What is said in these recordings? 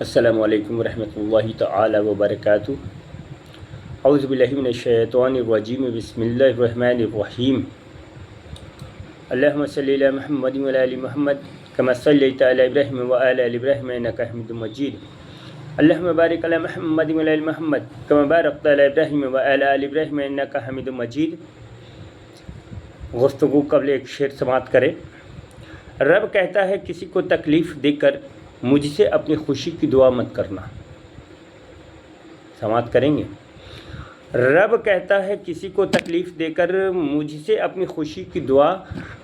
السلام علیکم ورحمۃ اللہ تعالی وبرکاتہ۔ اعوذ باللہ من الشیطان الرجیم، بسم اللہ الرحمن الرحیم۔ اللہم صلی علی محمد وعلی آل محمد کما صلیت علی ابراہیم وعلی آل ابراہیم انک حمید مجید۔ اللہم بارک علی محمد وعلی آل محمد کما بارکت علی ابراہیم وعلی آل ابراہیم انک حمید مجید۔ گفتگو قبل ایک شعر سماعت کریں۔ رب کہتا ہے کسی کو تکلیف دے کر مجھ سے اپنی خوشی کی دعا مت کرنا۔ سماعت کریں گے۔ رب کہتا ہے کسی کو تکلیف دے کر مجھ سے اپنی خوشی کی دعا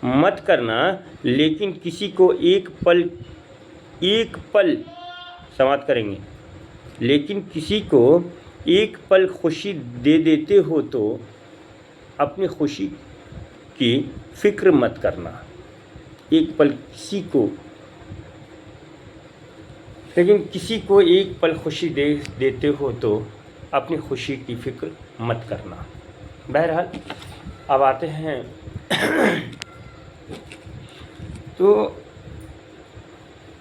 مت کرنا، لیکن کسی کو ایک پل سماعت کریں گے، لیکن کسی کو ایک پل خوشی دے دیتے ہو تو اپنی خوشی کی فکر مت کرنا۔ ایک پل کسی کو ایک پل خوشی دیتے ہو تو اپنی خوشی کی فکر مت کرنا۔ بہرحال اب آتے ہیں تو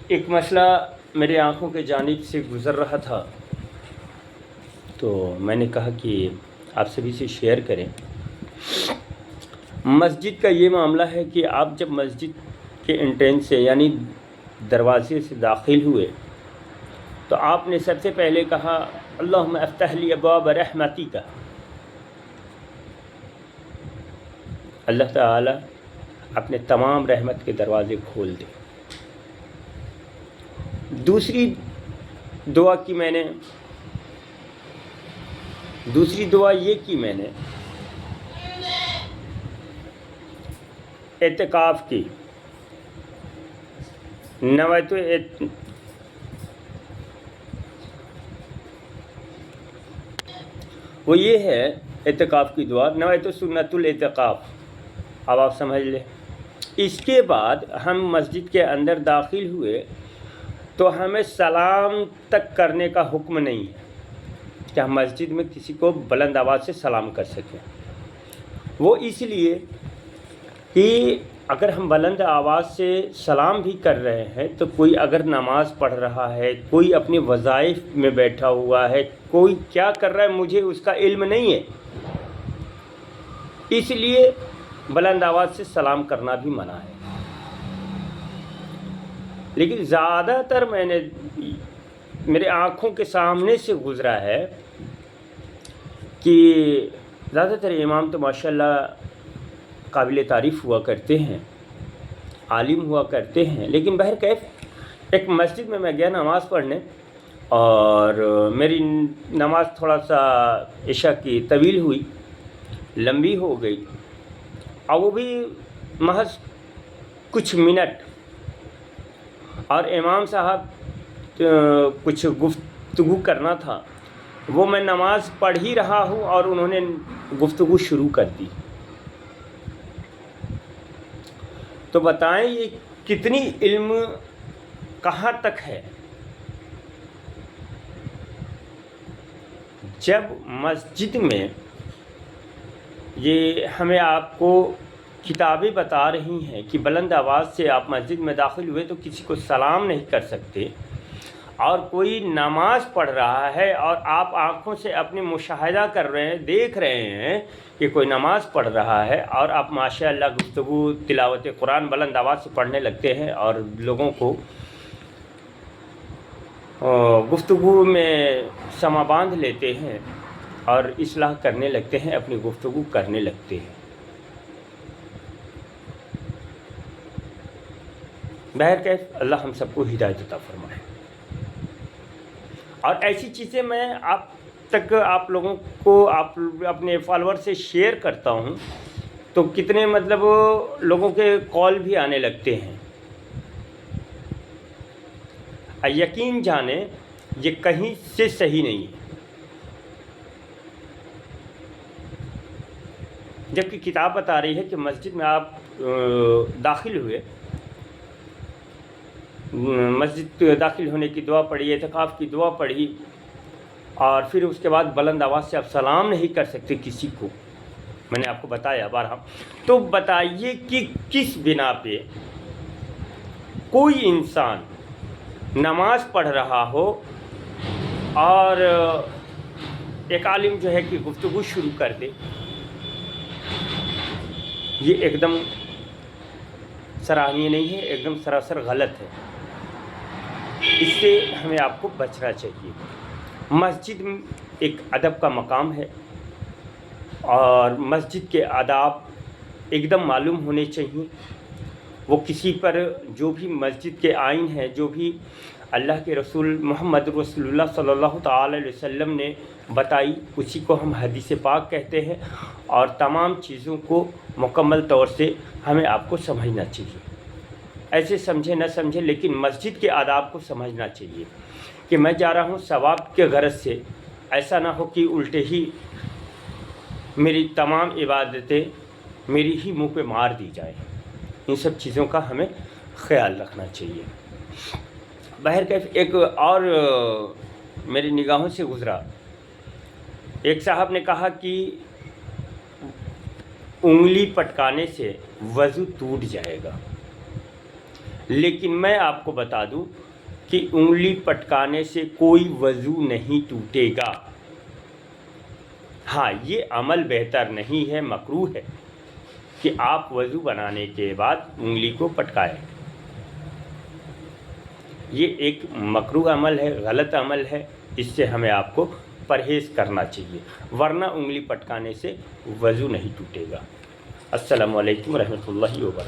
ایک مسئلہ میرے آنکھوں کے جانب سے گزر رہا تھا، تو میں نے کہا کہ آپ سبھی سے شیئر کریں۔ مسجد کا یہ معاملہ ہے کہ آپ جب مسجد کے انٹرنس سے یعنی دروازے سے داخل ہوئے تو آپ نے سب سے پہلے کہا اللہم افتح لی ابواب رحمتک، اللہ تعالی اپنے تمام رحمت کے دروازے کھول دے۔ دوسری دعا یہ کی میں نے اعتکاف کی، وہ یہ ہے اعتکاف کی دعا، نویت سنت الاعتکاف۔ اب آپ سمجھ لیں۔ اس کے بعد ہم مسجد کے اندر داخل ہوئے تو ہمیں سلام تک کرنے کا حکم نہیں ہے کہ ہم مسجد میں کسی کو بلند آواز سے سلام کر سکیں۔ وہ اس لیے کہ اگر ہم بلند آواز سے سلام بھی کر رہے ہیں تو کوئی اگر نماز پڑھ رہا ہے، کوئی اپنے وظائف میں بیٹھا ہوا ہے، کوئی کیا کر رہا ہے مجھے اس کا علم نہیں ہے، اس لیے بلند آواز سے سلام کرنا بھی منع ہے۔ لیکن زیادہ تر میرے آنکھوں کے سامنے سے گزرا ہے کہ زیادہ تر امام تو ماشاءاللہ قابل تعریف ہوا کرتے ہیں، عالم ہوا کرتے ہیں، لیکن بہرکیف ایک مسجد میں گیا نماز پڑھنے، اور میری نماز تھوڑا سا عشاء کی طویل ہوئی، لمبی ہو گئی، اور وہ بھی محض کچھ منٹ، اور امام صاحب کچھ گفتگو کرنا تھا، وہ میں نماز پڑھ ہی رہا ہوں اور انہوں نے گفتگو شروع کر دی۔ تو بتائیں یہ کتنی علم کہاں تک ہے؟ جب مسجد میں یہ ہمیں آپ کو کتابیں بتا رہی ہیں کہ بلند آواز سے آپ مسجد میں داخل ہوئے تو کسی کو سلام نہیں کر سکتے، اور کوئی نماز پڑھ رہا ہے اور آپ آنکھوں سے اپنی مشاہدہ کر رہے ہیں، دیکھ رہے ہیں کہ کوئی نماز پڑھ رہا ہے، اور آپ ماشاءاللہ گفتگو تلاوت قرآن بلند آواز سے پڑھنے لگتے ہیں اور لوگوں کو گفتگو میں سما باندھ لیتے ہیں اور اصلاح کرنے لگتے ہیں، اپنی گفتگو کرنے لگتے ہیں۔ بہرکیف اللہ ہم سب کو ہدایت عطا فرمائے۔ اور ایسی چیزیں میں آپ لوگوں کو اپنے فالوور سے شیئر کرتا ہوں تو کتنے لوگوں کے کال بھی آنے لگتے ہیں۔ یقین جانیں یہ کہیں سے صحیح نہیں ہے، جبکہ کتاب بتا رہی ہے کہ مسجد میں آپ داخل ہوئے، مسجد داخل ہونے کی دعا پڑھی، اعتکاف کی دعا پڑھی، اور پھر اس کے بعد بلند آواز سے آپ سلام نہیں کر سکتے کسی کو، میں نے آپ کو بتایا بارہا۔ تو بتائیے کہ کس بنا پہ کوئی انسان نماز پڑھ رہا ہو اور ایک عالم جو ہے کہ گفتگو شروع کر دے، یہ ایک دم سراہنیہ نہیں ہے، ایک دم سراسر غلط ہے۔ اس سے ہمیں آپ کو بچنا چاہیے۔ مسجد ایک ادب کا مقام ہے اور مسجد کے آداب ایک دم معلوم ہونے چاہیے۔ وہ کسی پر جو بھی مسجد کے آئین ہے، جو بھی اللہ کے رسول محمد رسول اللہ صلی اللہ تعالی علیہ وسلم نے بتائی، اسی کو ہم حدیث پاک کہتے ہیں، اور تمام چیزوں کو مکمل طور سے ہمیں آپ کو سمجھنا چاہیے۔ ایسے سمجھے نہ سمجھے، لیکن مسجد کے آداب کو سمجھنا چاہیے کہ میں جا رہا ہوں ثواب کے غرض سے، ایسا نہ ہو کہ الٹے ہی میری تمام عبادتیں میری ہی منہ پہ مار دی جائیں۔ ان سب چیزوں کا ہمیں خیال رکھنا چاہیے۔ بہرکیف ایک اور میری نگاہوں سے گزرا، ایک صاحب نے کہا کہ انگلی پٹکانے سے وضو ٹوٹ جائے گا، لیکن میں آپ کو بتا دوں کہ انگلی پٹکانے سے کوئی وضو نہیں ٹوٹے گا۔ ہاں، یہ عمل بہتر نہیں ہے، مکروہ ہے کہ آپ وضو بنانے کے بعد انگلی کو پٹکائیں۔ یہ ایک مکروہ عمل ہے، غلط عمل ہے، اس سے ہمیں آپ کو پرہیز کرنا چاہیے، ورنہ انگلی پٹکانے سے وضو نہیں ٹوٹے گا۔ السلام علیکم ورحمۃ اللہ وبرکاتہ۔